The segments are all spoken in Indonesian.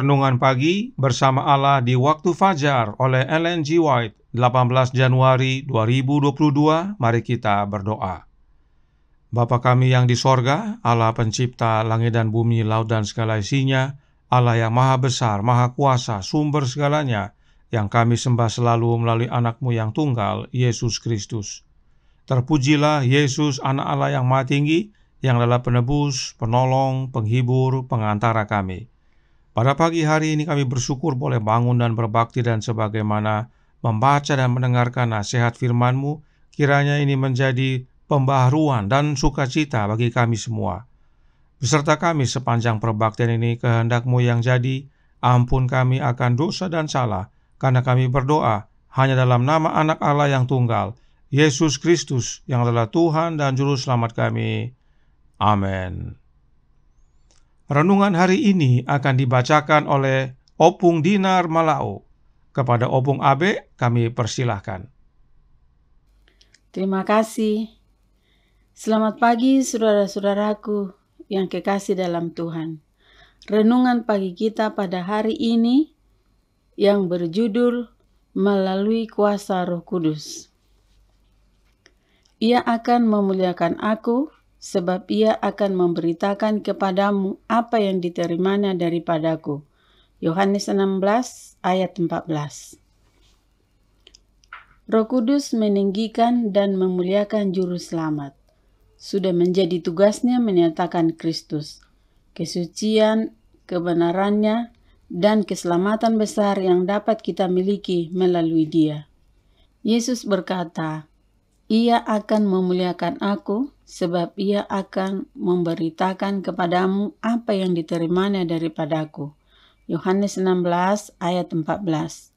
Renungan Pagi Bersama Allah di Waktu Fajar oleh Ellen G. White, 18 Januari 2022. Mari kita berdoa. Bapa kami yang di sorga, Allah pencipta langit dan bumi, laut dan segala isinya, Allah yang maha besar, maha kuasa, sumber segalanya, yang kami sembah selalu melalui anak-Mu yang tunggal, Yesus Kristus. Terpujilah Yesus, anak Allah yang maha tinggi, yang adalah penebus, penolong, penghibur, pengantara kami. Pada pagi hari ini kami bersyukur boleh bangun dan berbakti, dan sebagaimana membaca dan mendengarkan nasihat firman-Mu, kiranya ini menjadi pembaharuan dan sukacita bagi kami semua. Beserta kami sepanjang perbaktian ini, kehendak-Mu yang jadi, ampun kami akan dosa dan salah, karena kami berdoa hanya dalam nama anak Allah yang tunggal, Yesus Kristus, yang adalah Tuhan dan Juru Selamat kami. Amin. Renungan hari ini akan dibacakan oleh Opung Dinar Malao. Kepada Opung Abe kami persilahkan. Terima kasih. Selamat pagi saudara-saudaraku yang kekasih dalam Tuhan. Renungan pagi kita pada hari ini yang berjudul Melalui Kuasa Roh Kudus. Ia akan memuliakan aku, sebab ia akan memberitakan kepadamu apa yang diterimanya daripadaku. Yohanes 16 ayat 14. Roh Kudus meninggikan dan memuliakan Juru Selamat. Sudah menjadi tugasnya menyatakan Kristus, kesucian, kebenarannya, dan keselamatan besar yang dapat kita miliki melalui Dia. Yesus berkata, "Ia akan memuliakan aku, sebab ia akan memberitakan kepadamu apa yang diterimanya daripadaku." Yohanes 16 ayat 14.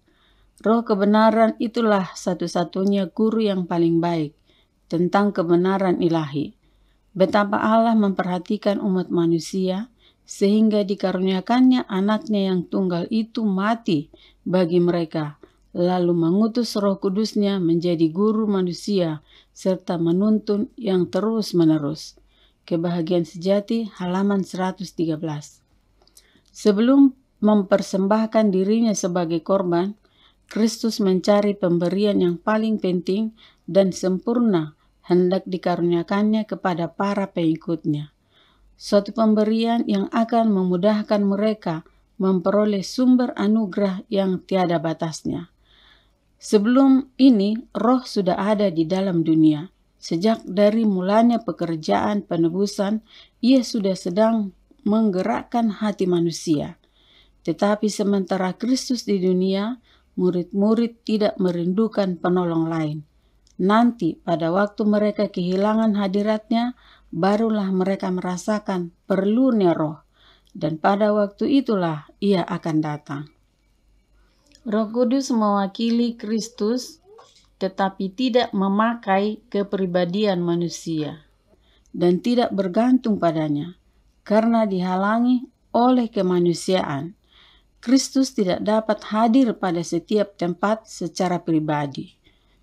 Roh kebenaran itulah satu-satunya guru yang paling baik tentang kebenaran ilahi. Betapa Allah memperhatikan umat manusia, sehingga dikaruniakannya anaknya yang tunggal itu mati bagi mereka, lalu mengutus Roh Kudusnya menjadi guru manusia, serta menuntun yang terus-menerus. Kebahagiaan sejati, halaman 113. Sebelum mempersembahkan dirinya sebagai korban, Kristus mencari pemberian yang paling penting dan sempurna hendak dikaruniakannya kepada para pengikutnya. Suatu pemberian yang akan memudahkan mereka memperoleh sumber anugerah yang tiada batasnya. Sebelum ini, Roh sudah ada di dalam dunia. Sejak dari mulanya pekerjaan penebusan, Ia sudah sedang menggerakkan hati manusia. Tetapi sementara Kristus di dunia, murid-murid tidak merindukan penolong lain. Nanti pada waktu mereka kehilangan hadiratnya, barulah mereka merasakan perlunya Roh, dan pada waktu itulah Ia akan datang. Roh Kudus mewakili Kristus, tetapi tidak memakai kepribadian manusia dan tidak bergantung padanya, karena dihalangi oleh kemanusiaan. Kristus tidak dapat hadir pada setiap tempat secara pribadi.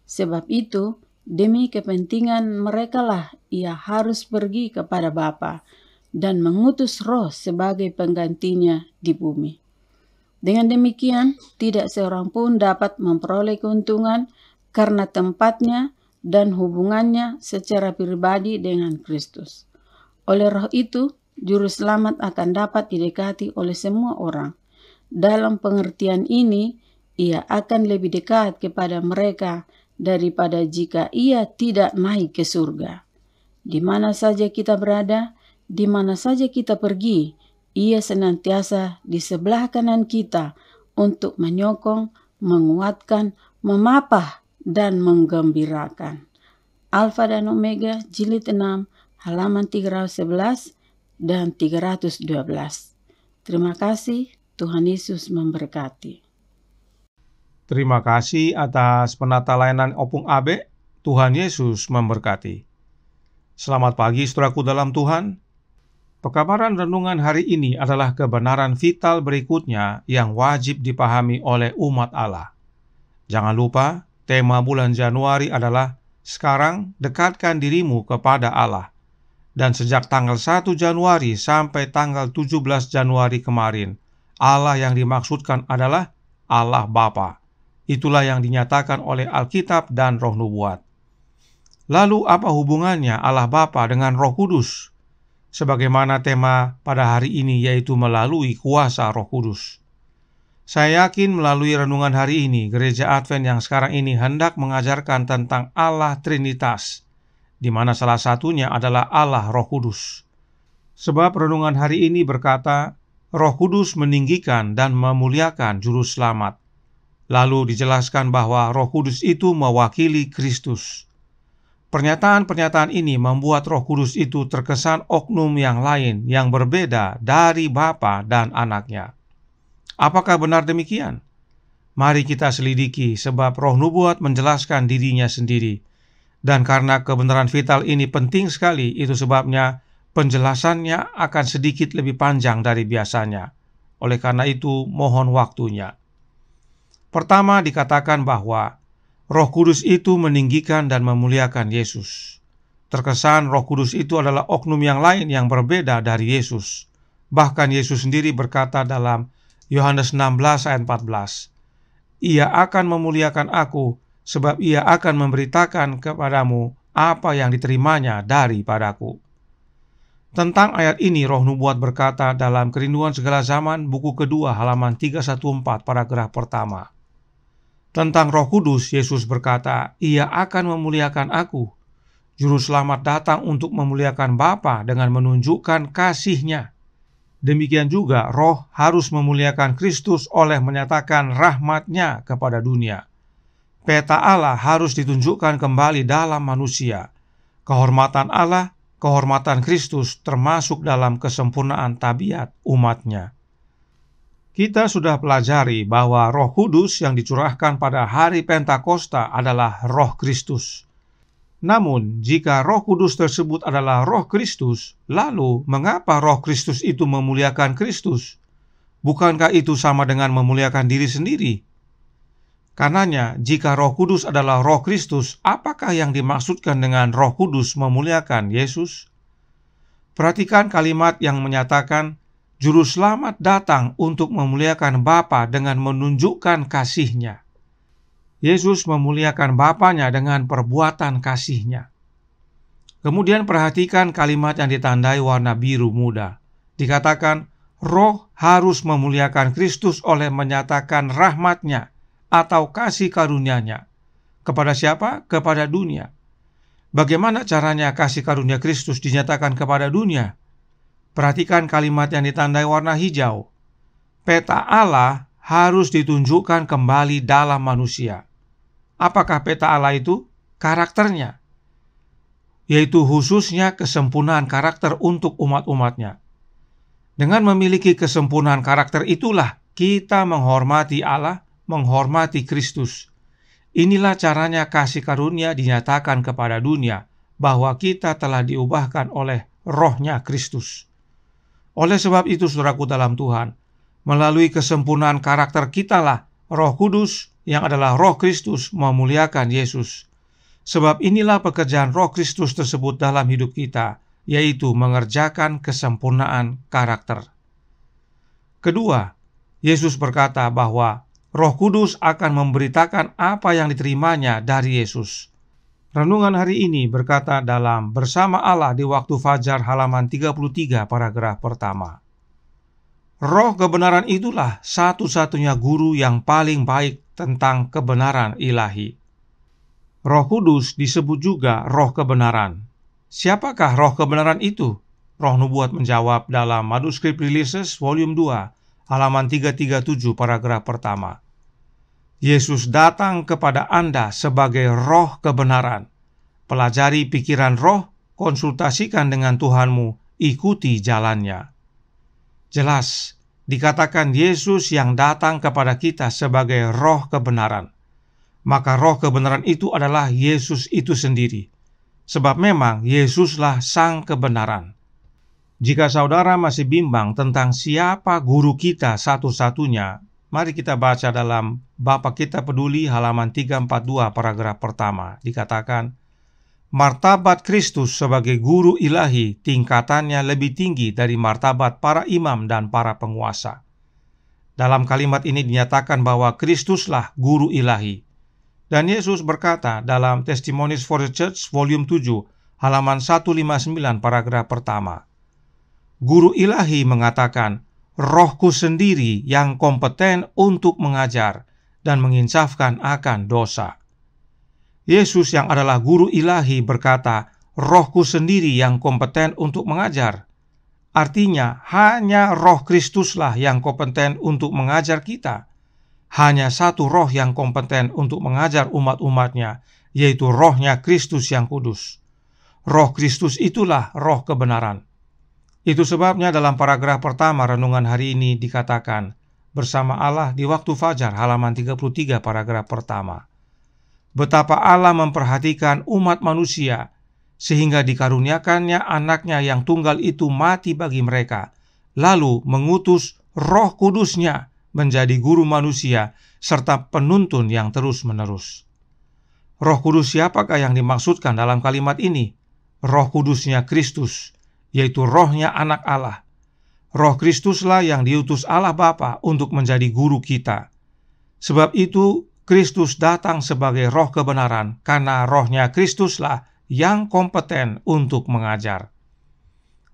Sebab itu, demi kepentingan merekalah Ia harus pergi kepada Bapa dan mengutus Roh sebagai penggantinya di bumi. Dengan demikian, tidak seorang pun dapat memperoleh keuntungan karena tempatnya dan hubungannya secara pribadi dengan Kristus. Oleh Roh itu, Juru Selamat akan dapat didekati oleh semua orang. Dalam pengertian ini, Ia akan lebih dekat kepada mereka daripada jika Ia tidak naik ke surga. Di mana saja kita berada, di mana saja kita pergi, Ia senantiasa di sebelah kanan kita untuk menyokong, menguatkan, memapah, dan menggembirakan. Alfa dan Omega, jilid 6, halaman 311 dan 312. Terima kasih, Tuhan Yesus memberkati. Terima kasih atas penata layanan Opung Abe. Tuhan Yesus memberkati. Selamat pagi saudaraku dalam Tuhan. Pekabaran renungan hari ini adalah kebenaran vital berikutnya yang wajib dipahami oleh umat Allah. Jangan lupa, tema bulan Januari adalah "Sekarang dekatkan dirimu kepada Allah". Dan sejak tanggal 1 Januari sampai tanggal 17 Januari kemarin, Allah yang dimaksudkan adalah Allah Bapa. Itulah yang dinyatakan oleh Alkitab dan Roh Nubuat. Lalu apa hubungannya Allah Bapa dengan Roh Kudus? Sebagaimana tema pada hari ini, yaitu melalui kuasa Roh Kudus. Saya yakin melalui renungan hari ini, Gereja Advent yang sekarang ini hendak mengajarkan tentang Allah Trinitas, di mana salah satunya adalah Allah Roh Kudus. Sebab renungan hari ini berkata, Roh Kudus meninggikan dan memuliakan Juru Selamat. Lalu dijelaskan bahwa Roh Kudus itu mewakili Kristus. Pernyataan-pernyataan ini membuat Roh Kudus itu terkesan oknum yang lain yang berbeda dari Bapa dan Anaknya. Apakah benar demikian? Mari kita selidiki, sebab Roh Nubuat menjelaskan dirinya sendiri. Dan karena kebenaran vital ini penting sekali, itu sebabnya penjelasannya akan sedikit lebih panjang dari biasanya. Oleh karena itu, mohon waktunya. Pertama, dikatakan bahwa Roh Kudus itu meninggikan dan memuliakan Yesus. Terkesan Roh Kudus itu adalah oknum yang lain yang berbeda dari Yesus. Bahkan Yesus sendiri berkata dalam Yohanes 16 ayat 14, Ia akan memuliakan aku, sebab ia akan memberitakan kepadamu apa yang diterimanya daripadaku. Tentang ayat ini Roh Nubuat berkata dalam Kerinduan Segala Zaman, buku kedua, halaman 314, paragraf pertama. Tentang Roh Kudus, Yesus berkata, Ia akan memuliakan aku. Juru Selamat datang untuk memuliakan Bapa dengan menunjukkan kasih-Nya. Demikian juga Roh harus memuliakan Kristus oleh menyatakan rahmat-Nya kepada dunia. Peta Allah harus ditunjukkan kembali dalam manusia. Kehormatan Allah, kehormatan Kristus termasuk dalam kesempurnaan tabiat umat-Nya. Kita sudah pelajari bahwa Roh Kudus yang dicurahkan pada hari Pentakosta adalah Roh Kristus. Namun, jika Roh Kudus tersebut adalah Roh Kristus, lalu mengapa Roh Kristus itu memuliakan Kristus? Bukankah itu sama dengan memuliakan diri sendiri? Karenanya, jika Roh Kudus adalah Roh Kristus, apakah yang dimaksudkan dengan Roh Kudus memuliakan Yesus? Perhatikan kalimat yang menyatakan, Juru Selamat datang untuk memuliakan Bapa dengan menunjukkan kasih-Nya. Yesus memuliakan Bapanya dengan perbuatan kasih-Nya. Kemudian perhatikan kalimat yang ditandai warna biru muda. Dikatakan, Roh harus memuliakan Kristus oleh menyatakan rahmat-Nya atau kasih karunia-Nya. Kepada siapa? Kepada dunia. Bagaimana caranya kasih karunia Kristus dinyatakan kepada dunia? Perhatikan kalimat yang ditandai warna hijau. Peta Allah harus ditunjukkan kembali dalam manusia. Apakah peta Allah itu? Karakternya, yaitu khususnya kesempurnaan karakter untuk umat-umat-Nya. Dengan memiliki kesempurnaan karakter itulah kita menghormati Allah, menghormati Kristus. Inilah caranya kasih karunia dinyatakan kepada dunia, bahwa kita telah diubahkan oleh Roh-Nya Kristus. Oleh sebab itu, saudaraku dalam Tuhan, melalui kesempurnaan karakter kitalah Roh Kudus yang adalah Roh Kristus memuliakan Yesus. Sebab inilah pekerjaan Roh Kristus tersebut dalam hidup kita, yaitu mengerjakan kesempurnaan karakter. Kedua, Yesus berkata bahwa Roh Kudus akan memberitakan apa yang diterimanya dari Yesus. Renungan hari ini berkata dalam Bersama Allah di Waktu Fajar halaman 33 paragraf pertama. Roh kebenaran itulah satu-satunya guru yang paling baik tentang kebenaran ilahi. Roh Kudus disebut juga Roh kebenaran. Siapakah Roh kebenaran itu? Roh Nubuat menjawab dalam Manuskrip Releases volume 2 halaman 337 paragraf pertama. Yesus datang kepada Anda sebagai Roh kebenaran. Pelajari pikiran Roh, konsultasikan dengan Tuhanmu, ikuti jalannya. Jelas, dikatakan Yesus yang datang kepada kita sebagai Roh kebenaran. Maka Roh kebenaran itu adalah Yesus itu sendiri. Sebab memang Yesuslah Sang kebenaran. Jika saudara masih bimbang tentang siapa guru kita satu-satunya, mari kita baca dalam Bapa Kita Peduli halaman 342 paragraf pertama. Dikatakan, martabat Kristus sebagai guru ilahi tingkatannya lebih tinggi dari martabat para imam dan para penguasa. Dalam kalimat ini dinyatakan bahwa Kristuslah guru ilahi. Dan Yesus berkata dalam Testimonies for the Church volume 7 halaman 159 paragraf pertama, Guru ilahi mengatakan, Rohku sendiri yang kompeten untuk mengajar dan menginsafkan akan dosa. Yesus yang adalah guru ilahi berkata, Rohku sendiri yang kompeten untuk mengajar. Artinya, hanya Roh Kristuslah yang kompeten untuk mengajar kita. Hanya satu roh yang kompeten untuk mengajar umat-umatnya, yaitu rohnya Kristus yang kudus. Roh Kristus itulah roh kebenaran. Itu sebabnya dalam paragraf pertama renungan hari ini dikatakan, bersama Allah di waktu fajar halaman 33 paragraf pertama. Betapa Allah memperhatikan umat manusia, sehingga dikaruniakannya anaknya yang tunggal itu mati bagi mereka, lalu mengutus Roh Kudusnya menjadi guru manusia, serta penuntun yang terus-menerus. Roh Kudus siapakah yang dimaksudkan dalam kalimat ini? Roh Kudusnya Kristus, yaitu rohnya anak Allah. Roh Kristuslah yang diutus Allah Bapa untuk menjadi guru kita. Sebab itu, Kristus datang sebagai roh kebenaran, karena rohnya Kristuslah yang kompeten untuk mengajar.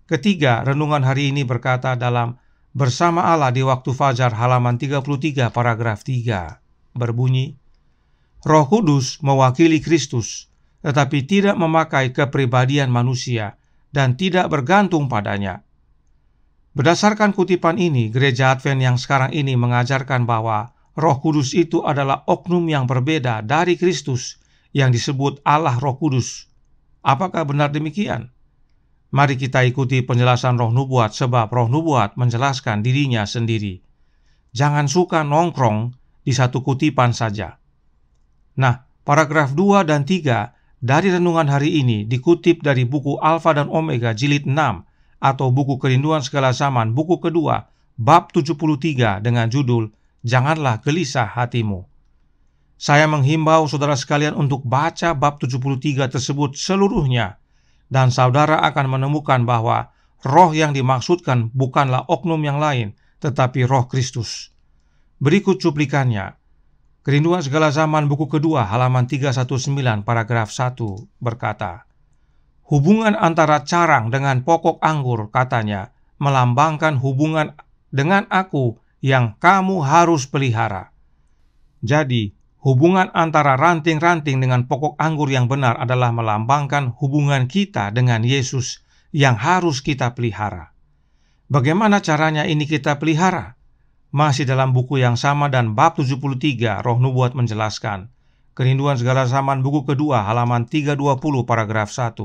Ketiga, renungan hari ini berkata dalam Bersama Allah di waktu fajar halaman 33 paragraf 3 berbunyi, Roh Kudus mewakili Kristus, tetapi tidak memakai kepribadian manusia dan tidak bergantung padanya. Berdasarkan kutipan ini, Gereja Advent yang sekarang ini mengajarkan bahwa Roh Kudus itu adalah oknum yang berbeda dari Kristus yang disebut Allah Roh Kudus. Apakah benar demikian? Mari kita ikuti penjelasan Roh Nubuat, sebab Roh Nubuat menjelaskan dirinya sendiri. Jangan suka nongkrong di satu kutipan saja. Nah, paragraf 2 dan 3 dari renungan hari ini dikutip dari buku Alfa dan Omega jilid 6 atau buku Kerinduan Segala Zaman buku kedua bab 73 dengan judul Janganlah Gelisah Hatimu. Saya menghimbau saudara sekalian untuk baca bab 73 tersebut seluruhnya, dan saudara akan menemukan bahwa roh yang dimaksudkan bukanlah oknum yang lain, tetapi roh Kristus. Berikut cuplikannya. Kerinduan Segala Zaman buku kedua halaman 319 paragraf 1 berkata, hubungan antara carang dengan pokok anggur, katanya, melambangkan hubungan dengan aku yang kamu harus pelihara. Jadi, hubungan antara ranting-ranting dengan pokok anggur yang benar adalah melambangkan hubungan kita dengan Yesus yang harus kita pelihara. Bagaimana caranya ini kita pelihara? Masih dalam buku yang sama dan bab 73, Roh Nubuat menjelaskan. Kerinduan Segala Zaman buku kedua halaman 320 paragraf 1.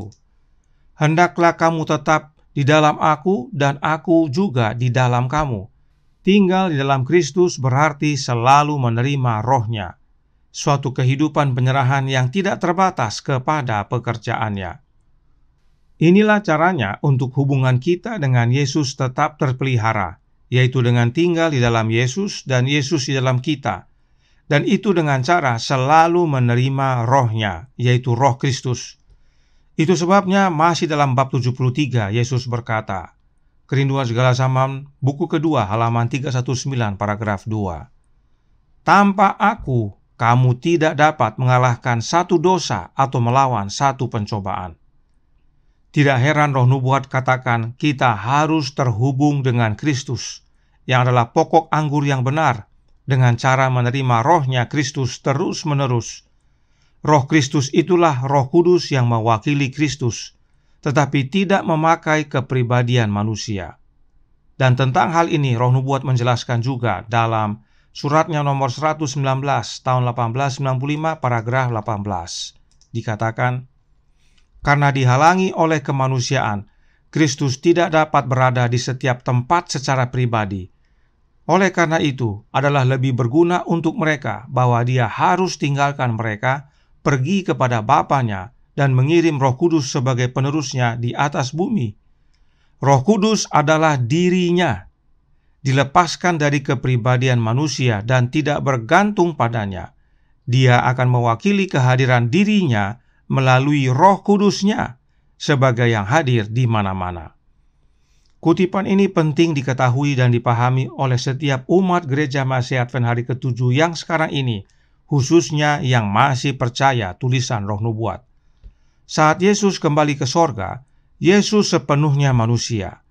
Hendaklah kamu tetap di dalam aku dan aku juga di dalam kamu. Tinggal di dalam Kristus berarti selalu menerima rohnya. Suatu kehidupan penyerahan yang tidak terbatas kepada pekerjaannya. Inilah caranya untuk hubungan kita dengan Yesus tetap terpelihara, yaitu dengan tinggal di dalam Yesus dan Yesus di dalam kita. Dan itu dengan cara selalu menerima rohnya, yaitu roh Kristus. Itu sebabnya masih dalam bab 73, Yesus berkata, Kerinduan Segala Zaman, buku kedua, halaman 319, paragraf 2. Tanpa aku, kamu tidak dapat mengalahkan satu dosa atau melawan satu pencobaan. Tidak heran Roh Nubuat katakan kita harus terhubung dengan Kristus, yang adalah pokok anggur yang benar, dengan cara menerima rohnya Kristus terus-menerus. Roh Kristus itulah Roh Kudus yang mewakili Kristus, tetapi tidak memakai kepribadian manusia. Dan tentang hal ini Roh Nubuat menjelaskan juga dalam suratnya nomor 119 tahun 1895 paragraf 18. Dikatakan, karena dihalangi oleh kemanusiaan, Kristus tidak dapat berada di setiap tempat secara pribadi. Oleh karena itu, adalah lebih berguna untuk mereka bahwa Dia harus tinggalkan mereka, pergi kepada Bapanya, dan mengirim Roh Kudus sebagai penerusnya di atas bumi. Roh Kudus adalah dirinya, dilepaskan dari kepribadian manusia dan tidak bergantung padanya. Dia akan mewakili kehadiran dirinya melalui Roh Kudusnya sebagai yang hadir di mana-mana. Kutipan ini penting diketahui dan dipahami oleh setiap umat Gereja Masih Advent hari ke-7 yang sekarang ini, khususnya yang masih percaya tulisan Roh Nubuat. Saat Yesus kembali ke sorga, Yesus sepenuhnya manusia.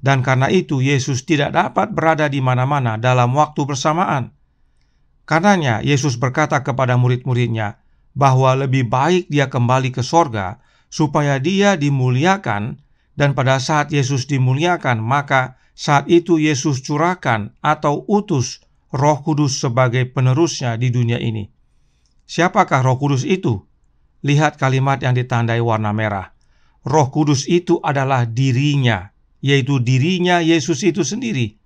Dan karena itu Yesus tidak dapat berada di mana-mana dalam waktu bersamaan. Karenanya Yesus berkata kepada murid-muridnya bahwa lebih baik dia kembali ke sorga supaya dia dimuliakan, dan pada saat Yesus dimuliakan, maka saat itu Yesus curahkan atau utus Roh Kudus sebagai penerusnya di dunia ini. Siapakah Roh Kudus itu? Lihat kalimat yang ditandai warna merah. Roh Kudus itu adalah dirinya, yaitu dirinya Yesus itu sendiri.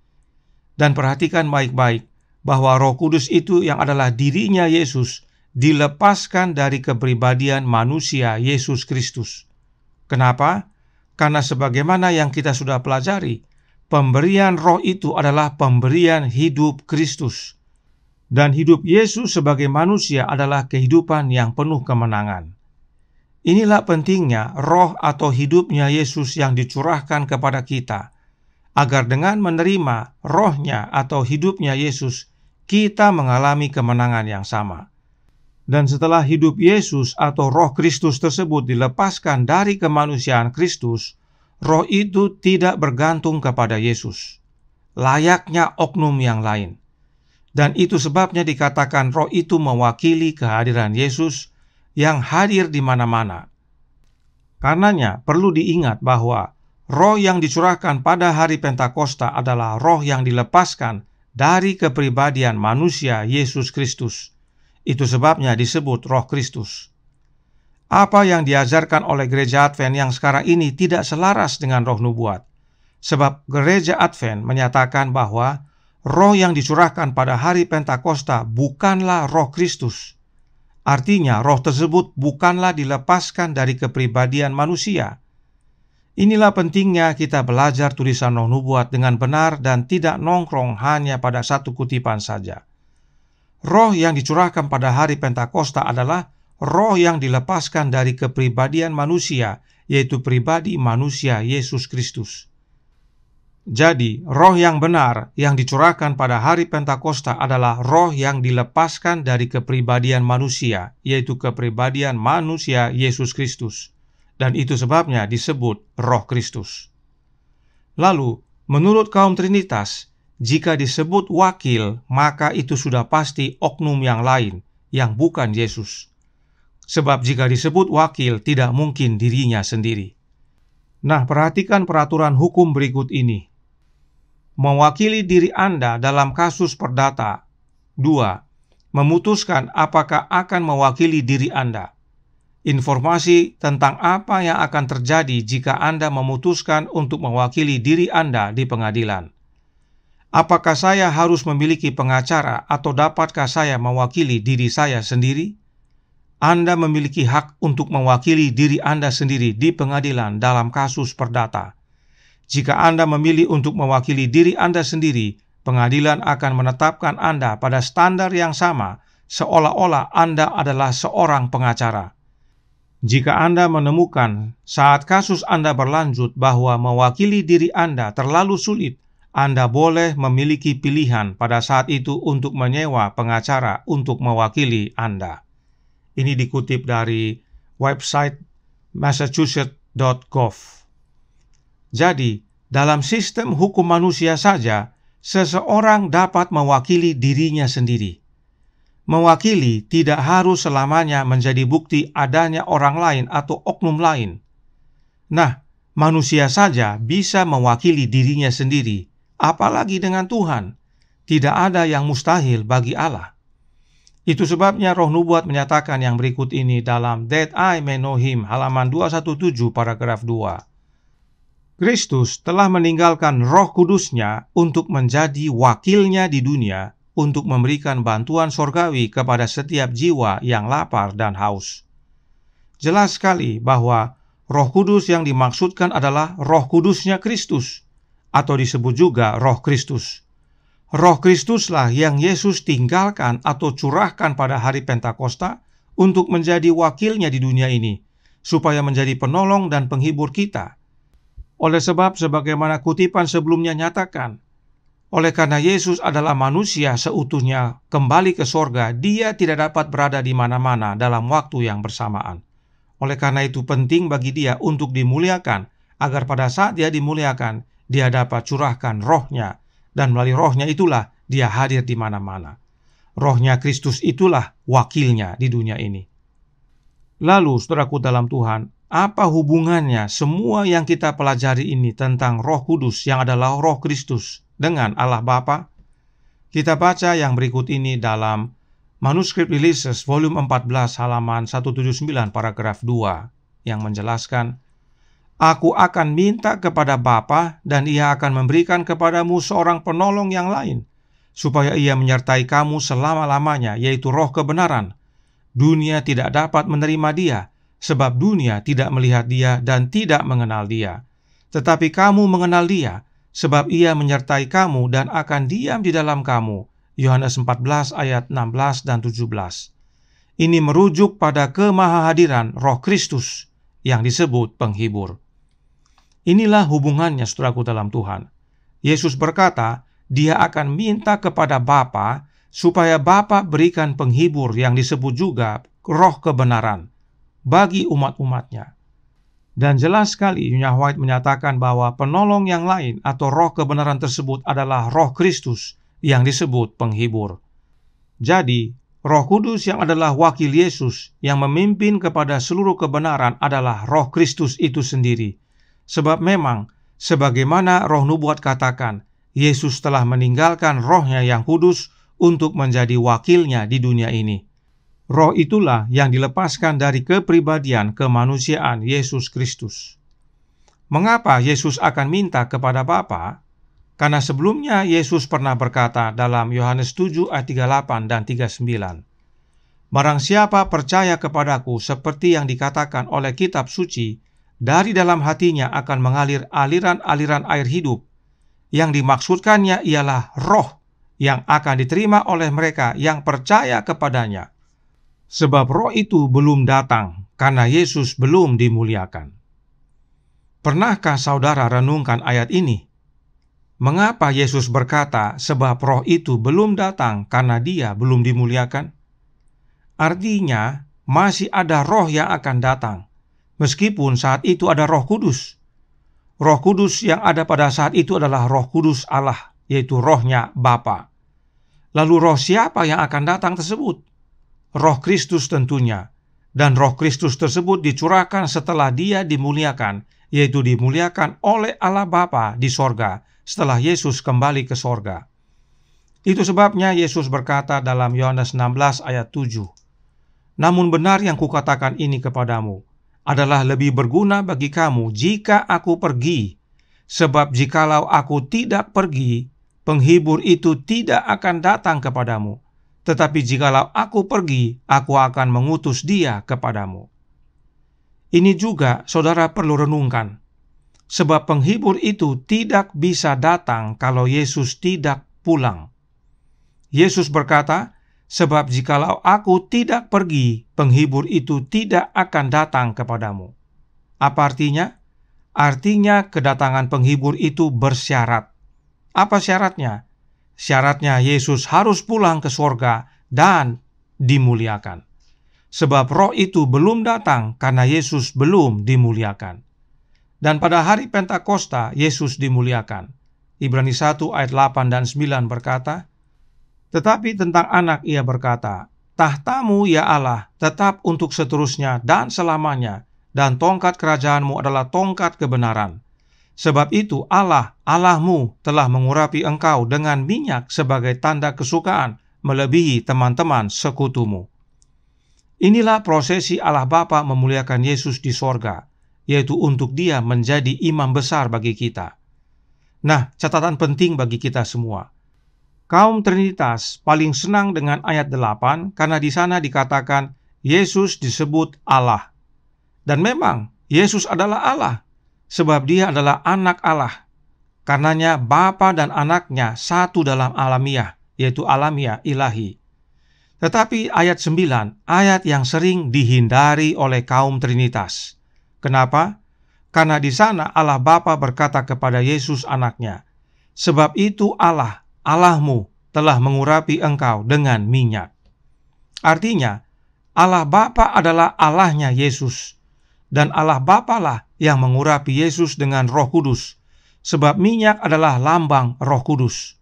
Dan perhatikan baik-baik bahwa Roh Kudus itu yang adalah dirinya Yesus dilepaskan dari kepribadian manusia Yesus Kristus. Kenapa? Karena sebagaimana yang kita sudah pelajari, pemberian Roh itu adalah pemberian hidup Kristus. Dan hidup Yesus sebagai manusia adalah kehidupan yang penuh kemenangan. Inilah pentingnya roh atau hidupnya Yesus yang dicurahkan kepada kita, agar dengan menerima rohnya atau hidupnya Yesus, kita mengalami kemenangan yang sama. Dan setelah hidup Yesus atau roh Kristus tersebut dilepaskan dari kemanusiaan Kristus, roh itu tidak bergantung kepada Yesus, layaknya oknum yang lain. Dan itu sebabnya dikatakan roh itu mewakili kehadiran Yesus yang hadir di mana-mana. Karenanya perlu diingat bahwa roh yang dicurahkan pada hari Pentakosta adalah roh yang dilepaskan dari kepribadian manusia Yesus Kristus. Itu sebabnya disebut Roh Kristus. Apa yang diajarkan oleh Gereja Advent yang sekarang ini tidak selaras dengan Roh Nubuat. Sebab Gereja Advent menyatakan bahwa roh yang dicurahkan pada hari Pentakosta bukanlah Roh Kristus. Artinya roh tersebut bukanlah dilepaskan dari kepribadian manusia. Inilah pentingnya kita belajar tulisan Roh Nubuat dengan benar dan tidak nongkrong hanya pada satu kutipan saja. Roh yang dicurahkan pada hari Pentakosta adalah roh yang dilepaskan dari kepribadian manusia, yaitu pribadi manusia Yesus Kristus. Jadi, roh yang benar yang dicurahkan pada hari Pentakosta adalah roh yang dilepaskan dari kepribadian manusia, yaitu kepribadian manusia Yesus Kristus. Dan itu sebabnya disebut Roh Kristus. Lalu, menurut kaum Trinitas, jika disebut wakil, maka itu sudah pasti oknum yang lain, yang bukan Yesus. Sebab jika disebut wakil, tidak mungkin dirinya sendiri. Nah, perhatikan peraturan hukum berikut ini. Mewakili diri Anda dalam kasus perdata. 2. Memutuskan apakah akan mewakili diri Anda. Informasi tentang apa yang akan terjadi jika Anda memutuskan untuk mewakili diri Anda di pengadilan. Apakah saya harus memiliki pengacara atau dapatkah saya mewakili diri saya sendiri? Anda memiliki hak untuk mewakili diri Anda sendiri di pengadilan dalam kasus perdata. Jika Anda memilih untuk mewakili diri Anda sendiri, pengadilan akan menetapkan Anda pada standar yang sama, seolah-olah Anda adalah seorang pengacara. Jika Anda menemukan saat kasus Anda berlanjut bahwa mewakili diri Anda terlalu sulit, Anda boleh memiliki pilihan pada saat itu untuk menyewa pengacara untuk mewakili Anda. Ini dikutip dari website massachusetts.gov. Jadi, dalam sistem hukum manusia saja, seseorang dapat mewakili dirinya sendiri. Mewakili tidak harus selamanya menjadi bukti adanya orang lain atau oknum lain. Nah, manusia saja bisa mewakili dirinya sendiri, apalagi dengan Tuhan. Tidak ada yang mustahil bagi Allah. Itu sebabnya Roh Nubuat menyatakan yang berikut ini dalam That I May Know Him, halaman 217, paragraf 2. Kristus telah meninggalkan Roh Kudusnya untuk menjadi wakilnya di dunia, untuk memberikan bantuan sorgawi kepada setiap jiwa yang lapar dan haus. Jelas sekali bahwa Roh Kudus yang dimaksudkan adalah Roh Kudusnya Kristus, atau disebut juga Roh Kristus. Roh Kristuslah yang Yesus tinggalkan atau curahkan pada hari Pentakosta untuk menjadi wakilnya di dunia ini, supaya menjadi penolong dan penghibur kita. Oleh sebab sebagaimana kutipan sebelumnya nyatakan, oleh karena Yesus adalah manusia seutuhnya kembali ke sorga, dia tidak dapat berada di mana-mana dalam waktu yang bersamaan. Oleh karena itu penting bagi dia untuk dimuliakan, agar pada saat dia dimuliakan, dia dapat curahkan rohnya, dan melalui rohnya itulah dia hadir di mana-mana. Rohnya Kristus itulah wakilnya di dunia ini. Lalu, saudaraku dalam Tuhan, apa hubungannya semua yang kita pelajari ini tentang Roh Kudus yang adalah Roh Kristus dengan Allah Bapa? Kita baca yang berikut ini dalam Manuskrip Releases volume 14 halaman 179 paragraf 2 yang menjelaskan, Aku akan minta kepada Bapa dan ia akan memberikan kepadamu seorang penolong yang lain, supaya ia menyertai kamu selama-lamanya, yaitu Roh kebenaran. Dunia tidak dapat menerima dia, sebab dunia tidak melihat dia dan tidak mengenal dia. Tetapi kamu mengenal dia, sebab ia menyertai kamu dan akan diam di dalam kamu. Yohanes 14 ayat 16 dan 17. Ini merujuk pada kemahahadiran Roh Kristus yang disebut penghibur. Inilah hubungannya, saudaraku dalam Tuhan. Yesus berkata, dia akan minta kepada Bapa supaya Bapa berikan penghibur yang disebut juga Roh kebenaran bagi umat-umatnya. Dan jelas sekali Nyonya White menyatakan bahwa penolong yang lain atau Roh kebenaran tersebut adalah Roh Kristus yang disebut penghibur. Jadi, Roh Kudus yang adalah wakil Yesus yang memimpin kepada seluruh kebenaran adalah Roh Kristus itu sendiri. Sebab memang, sebagaimana Roh Nubuat katakan, Yesus telah meninggalkan Rohnya yang kudus untuk menjadi wakilnya di dunia ini. Roh itulah yang dilepaskan dari kepribadian kemanusiaan Yesus Kristus. Mengapa Yesus akan minta kepada Bapa? Karena sebelumnya Yesus pernah berkata dalam Yohanes 7 ayat 38 dan 39, Barang siapa percaya kepadaku seperti yang dikatakan oleh kitab suci, dari dalam hatinya akan mengalir aliran-aliran air hidup. Yang dimaksudkannya ialah roh yang akan diterima oleh mereka yang percaya kepadanya. Sebab roh itu belum datang karena Yesus belum dimuliakan. Pernahkah saudara renungkan ayat ini? Mengapa Yesus berkata sebab roh itu belum datang karena dia belum dimuliakan? Artinya masih ada roh yang akan datang, meskipun saat itu ada Roh Kudus. Roh Kudus yang ada pada saat itu adalah Roh Kudus Allah, yaitu rohnya Bapa. Lalu roh siapa yang akan datang tersebut? Roh Kristus tentunya. Dan Roh Kristus tersebut dicurahkan setelah dia dimuliakan, yaitu dimuliakan oleh Allah Bapa di sorga, setelah Yesus kembali ke sorga. Itu sebabnya Yesus berkata dalam Yohanes 16 ayat 7, Namun benar yang kukatakan ini kepadamu, adalah lebih berguna bagi kamu jika aku pergi. Sebab jikalau aku tidak pergi, penghibur itu tidak akan datang kepadamu. Tetapi jikalau aku pergi, aku akan mengutus dia kepadamu. Ini juga saudara perlu renungkan. Sebab penghibur itu tidak bisa datang kalau Yesus tidak pulang. Yesus berkata, Sebab jikalau aku tidak pergi, penghibur itu tidak akan datang kepadamu. Apa artinya? Artinya kedatangan penghibur itu bersyarat. Apa syaratnya? Syaratnya Yesus harus pulang ke sorga dan dimuliakan. Sebab roh itu belum datang karena Yesus belum dimuliakan. Dan pada hari Pentakosta, Yesus dimuliakan. Ibrani 1 ayat 8 dan 9 berkata, Tetapi tentang anak ia berkata, Tahtamu ya Allah tetap untuk seterusnya dan selamanya, dan tongkat kerajaanmu adalah tongkat kebenaran. Sebab itu Allah, Allahmu telah mengurapi engkau dengan minyak sebagai tanda kesukaan, melebihi teman-teman sekutumu. Inilah prosesi Allah Bapa memuliakan Yesus di sorga, yaitu untuk dia menjadi imam besar bagi kita. Nah, catatan penting bagi kita semua. Kaum Trinitas paling senang dengan ayat 8 karena di sana dikatakan Yesus disebut Allah. Dan memang Yesus adalah Allah, sebab dia adalah anak Allah. Karenanya Bapa dan anaknya satu dalam alamiah, yaitu alamiah ilahi. Tetapi ayat 9, ayat yang sering dihindari oleh kaum Trinitas. Kenapa? karena di sana Allah Bapa berkata kepada Yesus anaknya, "Sebab itu Allah, Allahmu, telah mengurapi engkau dengan minyak." Artinya, Allah Bapa adalah Allahnya Yesus, dan Allah Bapa lah yang mengurapi Yesus dengan Roh Kudus, sebab minyak adalah lambang Roh Kudus.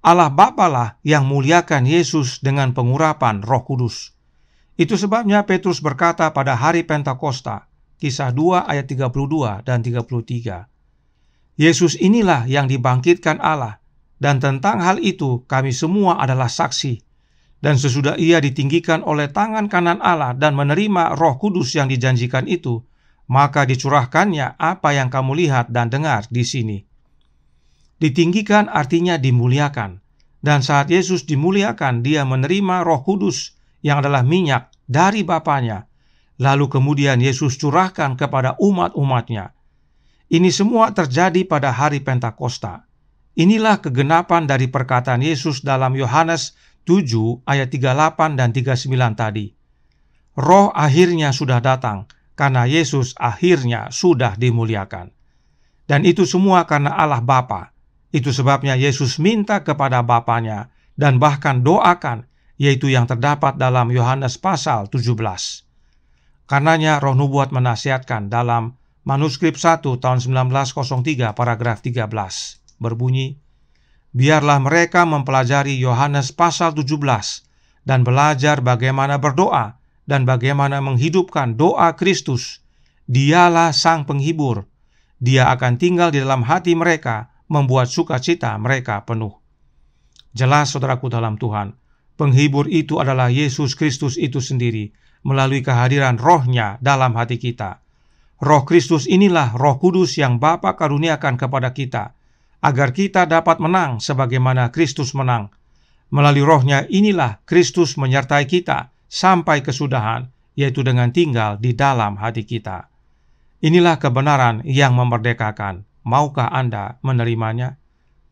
Allah Bapa lah yang muliakan Yesus dengan pengurapan Roh Kudus. Itu sebabnya Petrus berkata pada hari Pentakosta, Kisah 2 ayat 32 dan 33, Yesus inilah yang dibangkitkan Allah, dan tentang hal itu kami semua adalah saksi. Dan sesudah ia ditinggikan oleh tangan kanan Allah dan menerima Roh Kudus yang dijanjikan itu, maka dicurahkannya apa yang kamu lihat dan dengar di sini. Ditinggikan artinya dimuliakan, dan saat Yesus dimuliakan, dia menerima Roh Kudus yang adalah minyak dari Bapanya. Lalu kemudian Yesus curahkan kepada umat-umatnya. Ini semua terjadi pada hari Pentakosta. Inilah kegenapan dari perkataan Yesus dalam Yohanes 7 ayat 38 dan 39 tadi. Roh akhirnya sudah datang, karena Yesus akhirnya sudah dimuliakan. Dan itu semua karena Allah Bapa. Itu sebabnya Yesus minta kepada Bapanya dan bahkan doakan, yaitu yang terdapat dalam Yohanes pasal 17. Karenanya Roh Nubuat menasihatkan dalam manuskrip 1 tahun 1903 paragraf 13 berbunyi, "Biarlah mereka mempelajari Yohanes pasal 17 dan belajar bagaimana berdoa dan bagaimana menghidupkan doa Kristus. Dialah Sang Penghibur. Dia akan tinggal di dalam hati mereka, membuat sukacita mereka penuh." Jelas, saudaraku dalam Tuhan, penghibur itu adalah Yesus Kristus itu sendiri, melalui kehadiran Roh-Nya dalam hati kita. Roh Kristus inilah Roh Kudus yang Bapa karuniakan kepada kita, agar kita dapat menang sebagaimana Kristus menang. Melalui Roh-Nya inilah Kristus menyertai kita sampai kesudahan, yaitu dengan tinggal di dalam hati kita. Inilah kebenaran yang memerdekakan. Maukah Anda menerimanya?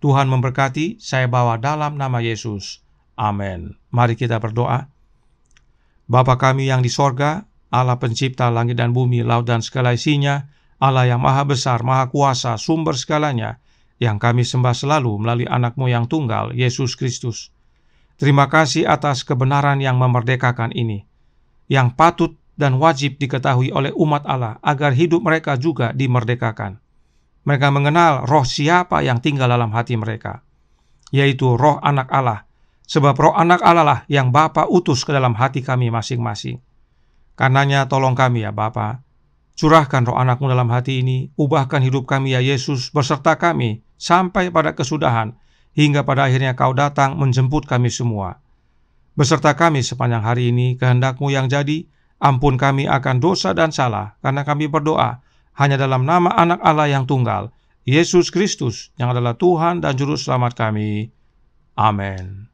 Tuhan memberkati. Saya bawa dalam nama Yesus. Amin. Mari kita berdoa. Bapa kami yang di sorga, Allah pencipta langit dan bumi, laut dan segala isinya, Allah yang maha besar, maha kuasa, sumber segalanya, yang kami sembah selalu melalui anak-Mu yang tunggal, Yesus Kristus. Terima kasih atas kebenaran yang memerdekakan ini, yang patut dan wajib diketahui oleh umat Allah, agar hidup mereka juga dimerdekakan. Mereka mengenal roh siapa yang tinggal dalam hati mereka, yaitu roh anak Allah, sebab roh anak Allah lah yang Bapa utus ke dalam hati kami masing-masing. Karenanya tolong kami ya Bapa, curahkan roh anak-Mu dalam hati ini, ubahkan hidup kami ya Yesus, beserta kami sampai pada kesudahan, hingga pada akhirnya Kau datang menjemput kami semua. Beserta kami sepanjang hari ini, kehendak-Mu yang jadi, ampun kami akan dosa dan salah, karena kami berdoa hanya dalam nama anak Allah yang tunggal, Yesus Kristus, yang adalah Tuhan dan Juru Selamat kami. Amin.